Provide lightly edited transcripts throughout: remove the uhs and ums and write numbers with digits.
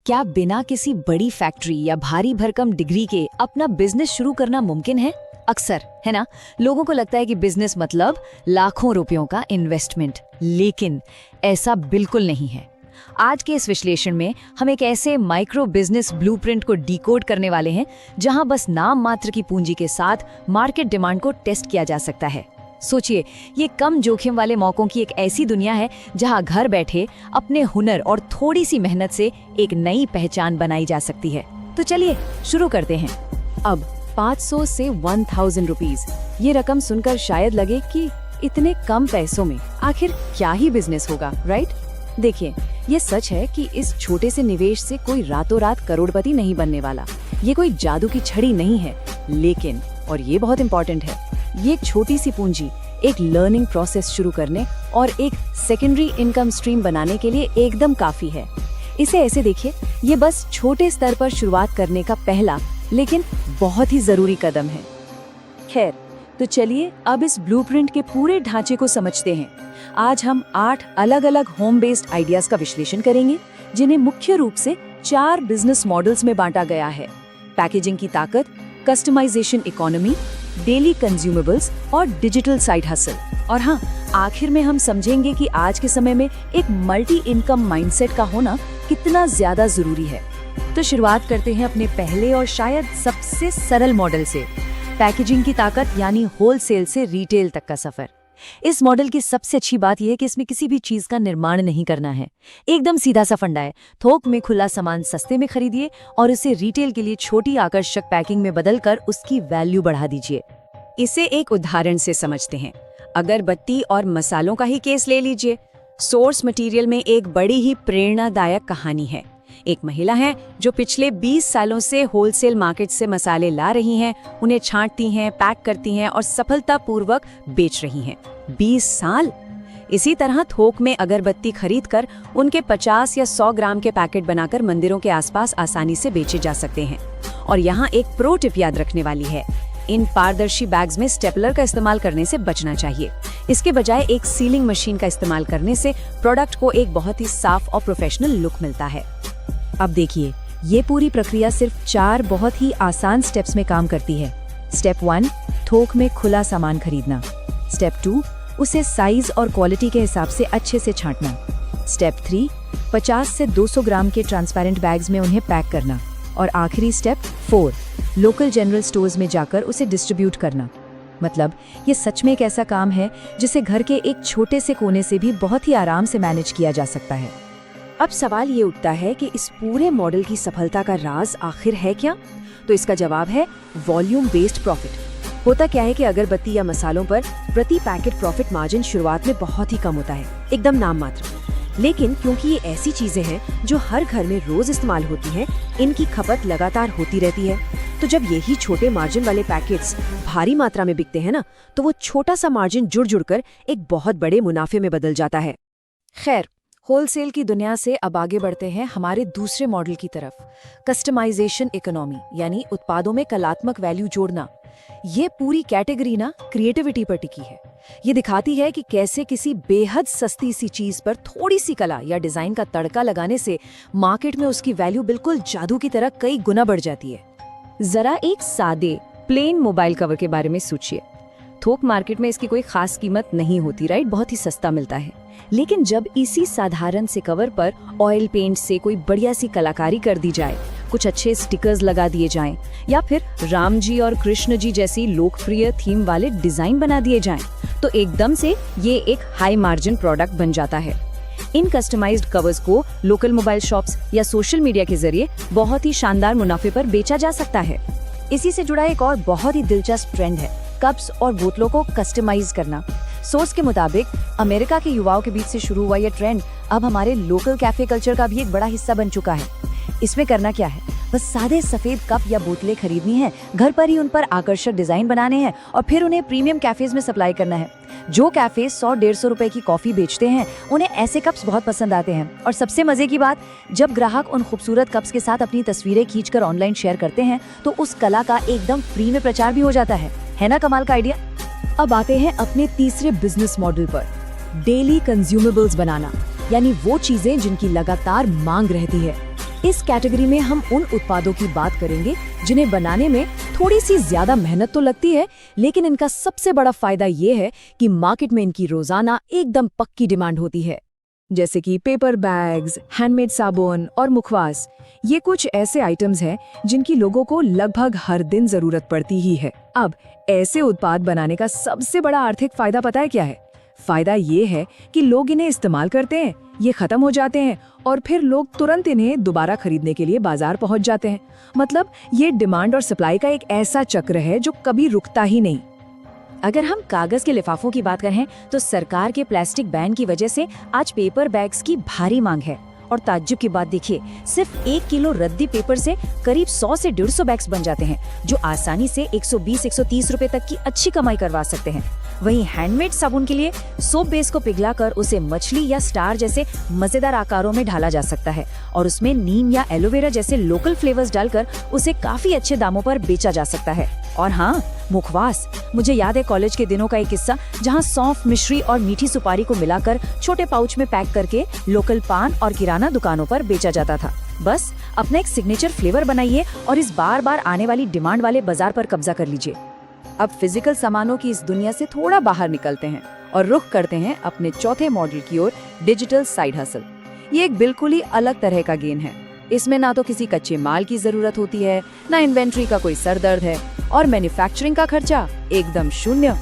क्या बिना किसी बड़ी फैक्ट्री या भारी भरकम डिग्री के अपना बिजनेस शुरू करना मुमकिन है? अक्सर, है ना, लोगों को लगता है कि बिजनेस मतलब लाखों रुपयों का इन्वेस्टमेंट, लेकिन ऐसा बिल्कुल नहीं है। आज के इस विश्लेषण में हम एक ऐसे माइक्रो बिजनेस ब्लूप्रिंट को डिकोड करने वाले हैं जहां बस नाम मात्र की पूंजी के साथ मार्केट डिमांड को टेस्ट किया जा सकता है। सोचिए, ये कम जोखिम वाले मौकों की एक ऐसी दुनिया है जहां घर बैठे अपने हुनर और थोड़ी सी मेहनत से एक नई पहचान बनाई जा सकती है। तो चलिए शुरू करते हैं। अब 500 से 1000 रुपीज, ये रकम सुनकर शायद लगे कि इतने कम पैसों में आखिर क्या ही बिजनेस होगा, राइट? देखिए, ये सच है कि इस छोटे से निवेश से कोई रातों रात करोड़पति नहीं बनने वाला। ये कोई जादू की छड़ी नहीं है, लेकिन, और ये बहुत इंपॉर्टेंट है, ये एक छोटी सी पूंजी एक लर्निंग प्रोसेस शुरू करने और एक सेकेंडरी इनकम स्ट्रीम बनाने के लिए एकदम काफी है। इसे ऐसे देखिए, ये बस छोटे स्तर पर शुरुआत करने का पहला लेकिन बहुत ही जरूरी कदम है। खैर, तो चलिए अब इस ब्लूप्रिंट के पूरे ढांचे को समझते हैं। आज हम 8 अलग अलग होम बेस्ड आइडियाज का विश्लेषण करेंगे, जिन्हें मुख्य रूप से 4 बिजनेस मॉडल्स में बांटा गया है: पैकेजिंग की ताकत, कस्टमाइजेशन इकोनॉमी, डेली कंज्यूमेबल्स और डिजिटल साइड हसल। और हाँ, आखिर में हम समझेंगे कि आज के समय में एक मल्टी इनकम माइंडसेट का होना कितना ज्यादा जरूरी है। तो शुरुआत करते हैं अपने पहले और शायद सबसे सरल मॉडल से, पैकेजिंग की ताकत यानी होलसेल से रिटेल तक का सफर। इस मॉडल की सबसे अच्छी बात यह है कि इसमें किसी भी चीज का निर्माण नहीं करना है। एकदम सीधा सा फंडा है। थोक में खुला सामान सस्ते में खरीदिए और उसे रिटेल के लिए छोटी आकर्षक पैकिंग में बदलकर उसकी वैल्यू बढ़ा दीजिए। इसे एक उदाहरण से समझते हैं। अगरबत्ती और मसालों का ही केस ले लीजिए। सोर्स मटेरियल में एक बड़ी ही प्रेरणादायक कहानी है। एक महिला है जो पिछले 20 सालों से होलसेल मार्केट से मसाले ला रही हैं, उन्हें छांटती हैं, पैक करती हैं और सफलतापूर्वक बेच रही हैं। 20 साल! इसी तरह थोक में अगरबत्ती खरीदकर उनके 50 या 100 ग्राम के पैकेट बनाकर मंदिरों के आसपास आसानी से बेचे जा सकते हैं। और यहाँ एक प्रो टिप याद रखने वाली है, इन पारदर्शी बैग्स में स्टेपलर का इस्तेमाल करने से बचना चाहिए। इसके बजाय एक सीलिंग मशीन का इस्तेमाल करने से प्रोडक्ट को एक बहुत ही साफ और प्रोफेशनल लुक मिलता है। अब देखिए, ये पूरी प्रक्रिया सिर्फ 4 बहुत ही आसान स्टेप्स में काम करती है। स्टेप 1, थोक में खुला सामान खरीदना। स्टेप 2, उसे साइज और क्वालिटी के हिसाब से अच्छे से छांटना। स्टेप 3, 50 से 200 ग्राम के ट्रांसपेरेंट बैग्स में उन्हें पैक करना। और आखिरी स्टेप 4, लोकल जनरल स्टोर्स में जाकर उसे डिस्ट्रीब्यूट करना। मतलब ये सच में एक ऐसा काम है जिसे घर के एक छोटे से कोने से भी बहुत ही आराम से मैनेज किया जा सकता है। अब सवाल ये उठता है कि इस पूरे मॉडल की सफलता का राज आखिर है क्या? तो इसका जवाब है वॉल्यूम बेस्ड प्रॉफिट। होता क्या है कि अगरबत्ती या मसालों पर प्रति पैकेट प्रॉफिट मार्जिन शुरुआत में बहुत ही कम होता है, एकदम नाम मात्र। लेकिन क्योंकि ये ऐसी चीजें हैं जो हर घर में रोज इस्तेमाल होती हैं, इनकी खपत लगातार होती रहती है। तो जब यही छोटे मार्जिन वाले पैकेट्स भारी मात्रा में बिकते हैं ना, तो वो छोटा सा मार्जिन जुड़ जुड़कर एक बहुत बड़े मुनाफे में बदल जाता है। खैर, होलसेल की दुनिया से अब आगे बढ़ते हैं हमारे दूसरे मॉडल की तरफ, कस्टमाइजेशन इकोनॉमी यानी उत्पादों में कलात्मक वैल्यू जोड़ना। ये पूरी कैटेगरी ना क्रिएटिविटी पर टिकी है। ये दिखाती है कि कैसे किसी बेहद सस्ती सी चीज पर थोड़ी सी कला या डिजाइन का तड़का लगाने से मार्केट में उसकी वैल्यू बिल्कुल जादू की तरह कई गुना बढ़ जाती है। जरा एक सादे प्लेन मोबाइल कवर के बारे में सोचिए। थोक मार्केट में इसकी कोई खास कीमत नहीं होती, राइट? बहुत ही सस्ता मिलता है। लेकिन जब इसी साधारण से कवर पर ऑयल पेंट से कोई बढ़िया सी कलाकारी कर दी जाए, कुछ अच्छे स्टिकर्स लगा दिए जाएं, या फिर राम जी और कृष्ण जी जैसी लोकप्रिय थीम वाले डिजाइन बना दिए जाएं, तो एकदम से ये एक हाई मार्जिन प्रोडक्ट बन जाता है। इन कस्टमाइज्ड कवर्स को लोकल मोबाइल शॉप्स या सोशल मीडिया के जरिए बहुत ही शानदार मुनाफे पर बेचा जा सकता है। इसी से जुड़ा एक और बहुत ही दिलचस्प ट्रेंड है कप्स और बोतलों को कस्टमाइज करना। सोर्स के मुताबिक अमेरिका के युवाओं के बीच से शुरू हुआ यह ट्रेंड अब हमारे लोकल कैफे कल्चर का भी एक बड़ा हिस्सा बन चुका है। इसमें करना क्या है, बस सादे सफेद कप या बोतलें खरीदनी है, घर पर ही उन पर आकर्षक डिजाइन बनाने हैं और फिर उन्हें प्रीमियम कैफेज में सप्लाई करना है। जो कैफे 100-150 रुपए की कॉफी बेचते हैं, उन्हें ऐसे कप्स बहुत पसंद आते हैं। और सबसे मजे की बात, जब ग्राहक उन खूबसूरत कप्स के साथ अपनी तस्वीरें खींचकर ऑनलाइन शेयर करते हैं, तो उस कला का एकदम फ्री में प्रचार भी हो जाता है ना? कमाल का आइडिया। अब आते हैं अपने तीसरे बिजनेस मॉडल पर, डेली कंज्यूमेबल्स बनाना, यानी वो चीजें जिनकी लगातार मांग रहती है। इस कैटेगरी में हम उन उत्पादों की बात करेंगे जिन्हें बनाने में थोड़ी सी ज्यादा मेहनत तो लगती है, लेकिन इनका सबसे बड़ा फायदा ये है कि मार्केट में इनकी रोजाना एकदम पक्की डिमांड होती है। जैसे कि पेपर बैग्स, हैंडमेड साबुन और मुखवास, ये कुछ ऐसे आइटम्स हैं जिनकी लोगों को लगभग हर दिन जरूरत पड़ती ही है। अब ऐसे उत्पाद बनाने का सबसे बड़ा आर्थिक फायदा पता है क्या है? फायदा ये है कि लोग इन्हें इस्तेमाल करते हैं, ये खत्म हो जाते हैं और फिर लोग तुरंत इन्हें दोबारा खरीदने के लिए बाजार पहुंच जाते हैं। मतलब ये डिमांड और सप्लाई का एक ऐसा चक्र है जो कभी रुकता ही नहीं। अगर हम कागज के लिफाफों की बात करें तो सरकार के प्लास्टिक बैन की वजह से आज पेपर बैग्स की भारी मांग है। और ताज्जुब की बात देखिए, सिर्फ 1 किलो रद्दी पेपर से करीब 100 से 150 बैग्स बन जाते हैं, जो आसानी से 120-130 रुपए तक की अच्छी कमाई करवा सकते हैं। वहीं हैंडमेड साबुन के लिए सोप बेस को पिघलाकर उसे मछली या स्टार जैसे मजेदार आकारों में ढाला जा सकता है और उसमें नीम या एलोवेरा जैसे लोकल फ्लेवर्स डालकर उसे काफी अच्छे दामों पर बेचा जा सकता है। और हाँ, मुखवास, मुझे याद है कॉलेज के दिनों का एक किस्सा जहाँ सौंफ, मिश्री और मीठी सुपारी को मिलाकर छोटे पाउच में पैक करके लोकल पान और किराना दुकानों पर बेचा जाता था। बस अपना एक सिग्नेचर फ्लेवर बनाइए और इस बार बार आने वाली डिमांड वाले बाजार पर कब्जा कर लीजिए। अब फिजिकल सामानों की इस दुनिया से थोड़ा बाहर निकलते हैं और रुख करते हैं अपने चौथे मॉडल की ओर, डिजिटल साइड हसल। ये एक बिल्कुल ही अलग तरह का गेम है। इसमें ना तो किसी कच्चे माल की जरूरत होती है, ना इन्वेंट्री का कोई सरदर्द है और मैन्युफैक्चरिंग का खर्चा एकदम शून्य।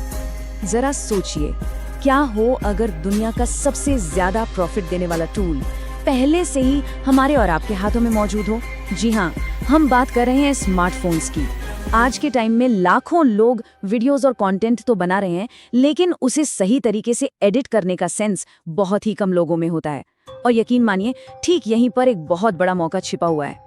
जरा सोचिए, क्या हो अगर दुनिया का सबसे ज्यादा प्रॉफिट देने वाला टूल पहले से ही हमारे और आपके हाथों में मौजूद हो। जी हाँ, हम बात कर रहे हैं स्मार्टफोन्स की। आज के टाइम में लाखों लोग वीडियोस और कंटेंट तो बना रहे हैं, लेकिन उसे सही तरीके से एडिट करने का सेंस बहुत ही कम लोगों में होता है। और यकीन मानिए, ठीक यहीं पर एक बहुत बड़ा मौका छिपा हुआ है।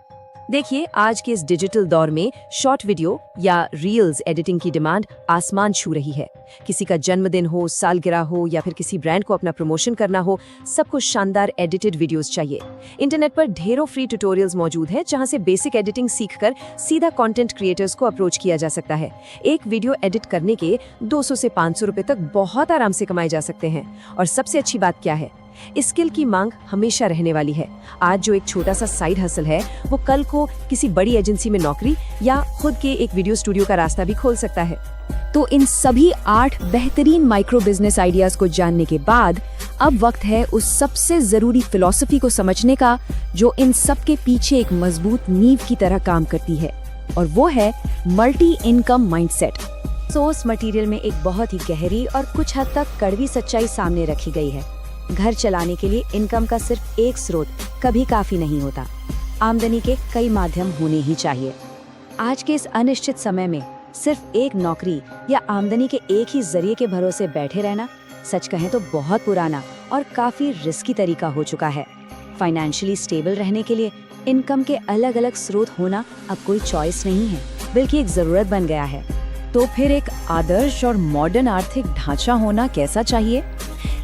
देखिए, आज के इस डिजिटल दौर में शॉर्ट वीडियो या रील्स एडिटिंग की डिमांड आसमान छू रही है। किसी का जन्मदिन हो, सालगिरह हो या फिर किसी ब्रांड को अपना प्रमोशन करना हो, सबको शानदार एडिटेड वीडियोस चाहिए। इंटरनेट पर ढेरों फ्री ट्यूटोरियल्स मौजूद हैं जहां से बेसिक एडिटिंग सीखकर सीधा कंटेंट क्रिएटर्स को अप्रोच किया जा सकता है। एक वीडियो एडिट करने के 200 से 500 रुपए तक बहुत आराम से कमाए जा सकते हैं। और सबसे अच्छी बात क्या है, इस स्किल की मांग हमेशा रहने वाली है। आज जो एक छोटा सा साइड हसल है, वो कल को किसी बड़ी एजेंसी में नौकरी या खुद के एक वीडियो स्टूडियो का रास्ता भी खोल सकता है। तो इन सभी 8 बेहतरीन माइक्रो बिजनेस आइडियाज को जानने के बाद अब वक्त है उस सबसे जरूरी फिलॉसफी को समझने का जो इन सब के पीछे एक मजबूत नींव की तरह काम करती है, और वो है multi income mindset. Source material में एक बहुत ही गहरी और कुछ हद तक कड़वी सच्चाई सामने रखी गई है। घर चलाने के लिए इनकम का सिर्फ एक स्रोत कभी काफी नहीं होता। आमदनी के कई माध्यम होने ही चाहिए। आज के इस अनिश्चित समय में सिर्फ एक नौकरी या आमदनी के एक ही जरिए के भरोसे बैठे रहना, सच कहें तो बहुत पुराना और काफी रिस्की तरीका हो चुका है। फाइनेंशियली स्टेबल रहने के लिए इनकम के अलग अलग स्रोत होना अब कोई चॉइस नहीं है, बल्कि एक जरूरत बन गया है। तो फिर एक आदर्श और मॉडर्न आर्थिक ढांचा होना कैसा चाहिए?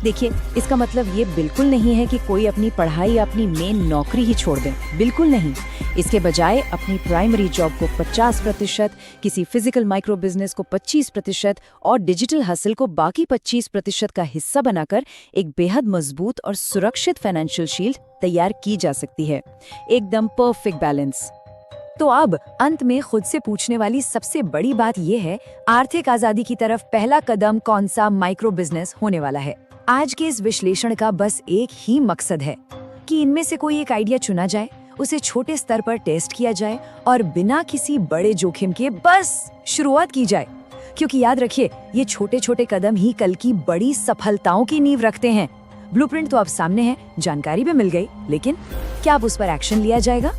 देखिए, इसका मतलब ये बिल्कुल नहीं है कि कोई अपनी पढ़ाई या अपनी मेन नौकरी ही छोड़ दे, बिल्कुल नहीं। इसके बजाय अपनी प्राइमरी जॉब को 50%, किसी फिजिकल माइक्रो बिजनेस को 25% और डिजिटल हसल को बाकी 25% का हिस्सा बनाकर एक बेहद मजबूत और सुरक्षित फाइनेंशियल शील्ड तैयार की जा सकती है। एकदम परफेक्ट बैलेंस। तो अब अंत में खुद से पूछने वाली सबसे बड़ी बात यह है, आर्थिक आजादी की तरफ पहला कदम कौन सा माइक्रो बिजनेस होने वाला है? आज के इस विश्लेषण का बस एक ही मकसद है कि इनमें से कोई एक आइडिया चुना जाए, उसे छोटे स्तर पर टेस्ट किया जाए और बिना किसी बड़े जोखिम के बस शुरुआत की जाए। क्योंकि याद रखिए, ये छोटे छोटे कदम ही कल की बड़ी सफलताओं की नींव रखते हैं। ब्लूप्रिंट तो अब सामने है, जानकारी भी मिल गई, लेकिन क्या अब उस पर एक्शन लिया जाएगा?